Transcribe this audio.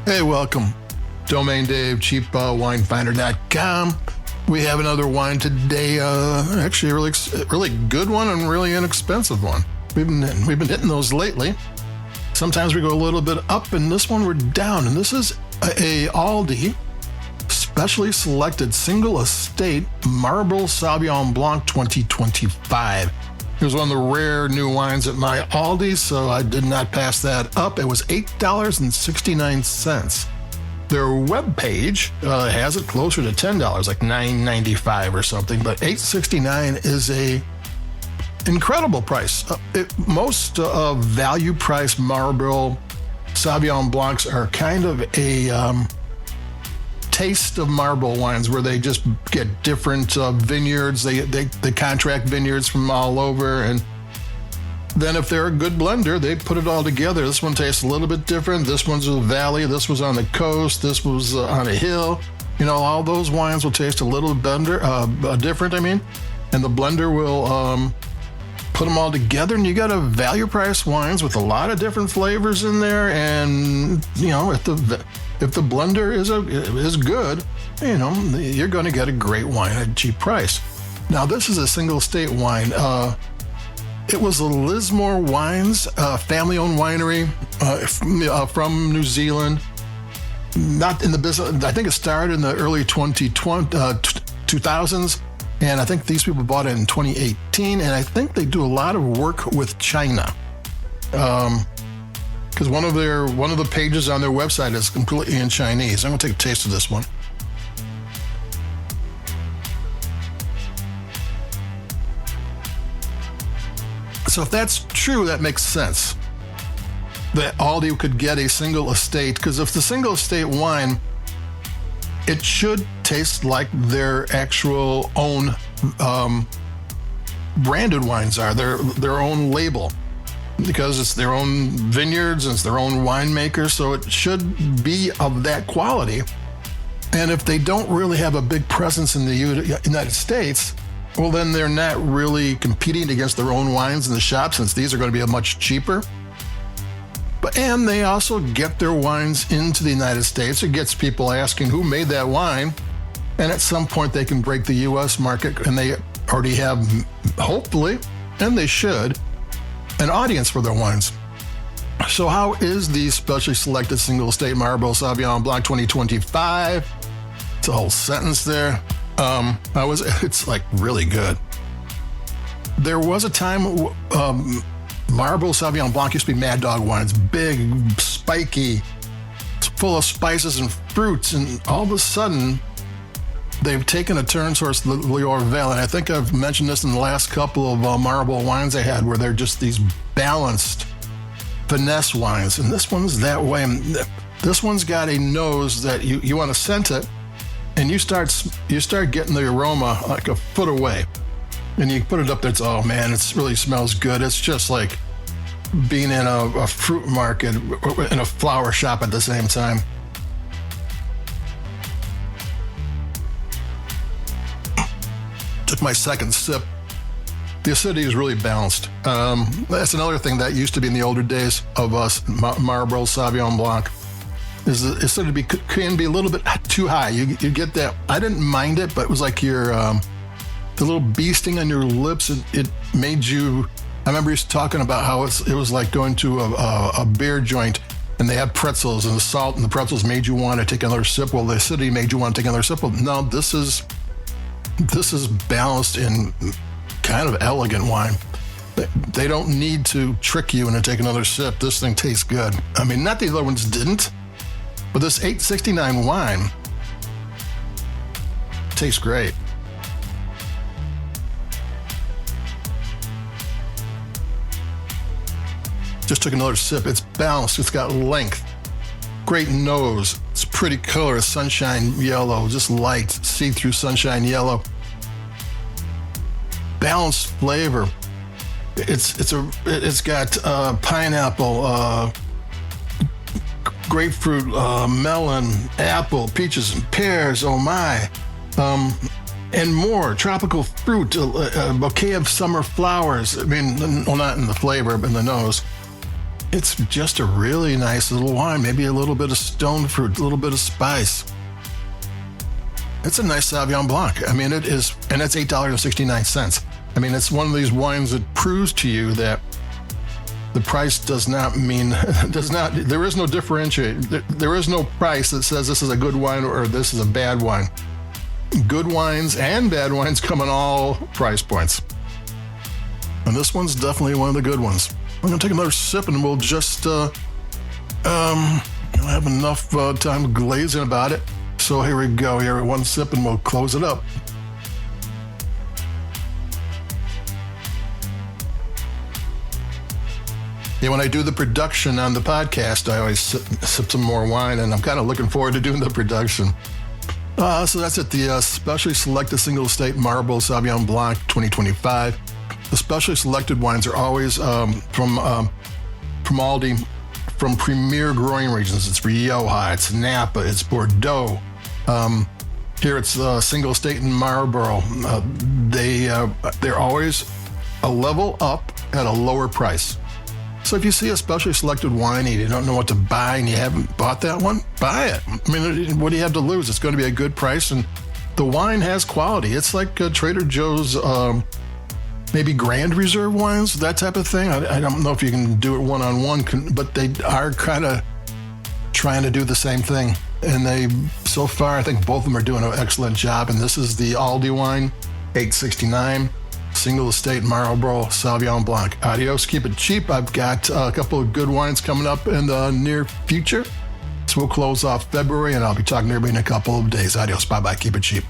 Hey, welcome. Domain Dave, cheapwinefinder.com. We have another wine today. Actually, a really good one and really inexpensive one. We've been hitting those lately. Sometimes we go a little bit up, and this one we're down. And this is a Aldi specially selected single estate Marlborough Sauvignon Blanc 2025. It was one of the rare new wines at my Aldi, so I did not pass that up. It was $8.69. Their webpage has it closer to $10, like $9.95 or something, but $8.69 is a incredible price. Most value price Marlborough Sauvignon Blancs are kind of a taste of Marlborough wines, where they just get different vineyards. They contract vineyards from all over, and then if they're a good blender, they put it all together. This one tastes a little bit different. This one's a valley. This was on the coast. This was on a hill. You know, all those wines will taste a little different. And the blender will put them all together, and you got a value price wines with a lot of different flavors in there. And you know, if the blender is good, you know, you're going to get a great wine at a cheap price. Now, this is a single estate wine. It was a Lismore Wines, family-owned winery from New Zealand. Not in the business. I think it started in the early 2000s, and I think these people bought it in 2018. And I think they do a lot of work with China, because one of the pages on their website is completely in Chinese. I'm going to take a taste of this one. So if that's true, that makes sense, that Aldi could get a single estate, because if the single estate wine, it should taste like their actual own branded wines are, their own label, because it's their own vineyards and it's their own winemakers, so it should be of that quality. And if they don't really have a big presence in the United States, well, then they're not really competing against their own wines in the shop, since these are going to be much cheaper. And they also get their wines into the United States. It gets people asking who made that wine. And at some point they can break the U.S. market, and they already have, hopefully, and they should, an audience for their wines. So how is the specially selected single estate Marlborough Sauvignon Blanc 2025? It's a whole sentence there. It's like really good. There was a time Marlborough Sauvignon Blanc used to be Mad Dog wines, big, spiky, full of spices and fruits, and all of a sudden they've taken a turn towards the Loire Vale. And I think I've mentioned this in the last couple of Marlborough wines I had, where they're just these balanced finesse wines, and this one's that way. And this one's got a nose that you want to scent it, and you start getting the aroma like a foot away, and you put it up there. It's, oh man, it really smells good. It's just like being in a fruit market in a flower shop at the same time. Took my second sip. The acidity is really balanced. That's another thing that used to be in the older days of us, Marlborough Sauvignon Blanc, is the acidity can be a little bit too high. You get that. I didn't mind it, but it was like the little bee sting on your lips. It made you. I remember you talking about how it was like going to a beer joint, and they had pretzels, and the salt and the pretzels made you want to take another sip. Well, the acidity made you want to take another sip. Well, no, this is balanced in kind of elegant wine. They don't need to trick you into take another sip. This thing tastes good. I mean, not the other ones didn't, but this $8.69 wine tastes great. Just took another sip. It's balanced. It's got length. Great nose. It's pretty color, sunshine yellow, just light, see-through sunshine yellow. Balanced flavor. It's got pineapple, grapefruit, melon, apple, peaches, and pears. Oh my! And more tropical fruit, a bouquet of summer flowers. I mean, well, not in the flavor, but in the nose. It's just a really nice little wine. Maybe a little bit of stone fruit, a little bit of spice. It's a nice Sauvignon Blanc. I mean, it is, and it's $8.69. I mean, it's one of these wines that proves to you that the price does not, there is no differentiate. There is no price that says this is a good wine or this is a bad wine. Good wines and bad wines come in all price points. And this one's definitely one of the good ones. I'm going to take another sip and we'll just have enough time glazing about it. So here we go. Here, one sip and we'll close it up. Yeah, when I do the production on the podcast, I always sip some more wine, and I'm kind of looking forward to doing the production. So that's it, the specially selected single estate Marlborough Sauvignon Blanc 2025. The specially selected wines are always from Aldi, from premier growing regions. It's Rioja, it's Napa, it's Bordeaux. Here it's single estate in Marlborough. They're always a level up at a lower price. So if you see a specially selected wine and you don't know what to buy and you haven't bought that one, buy it. I mean, what do you have to lose? It's going to be a good price, and the wine has quality. It's like Trader Joe's maybe Grand Reserve wines, that type of thing. I don't know if you can do it one-on-one, but they are kind of trying to do the same thing. And so far, I think both of them are doing an excellent job. And this is the Aldi wine, $8.69. Single estate Marlborough Sauvignon Blanc. Adios, keep it cheap. I've got a couple of good wines coming up in the near future. So we'll close off February, and I'll be talking to everybody in a couple of days. Adios, bye-bye, keep it cheap.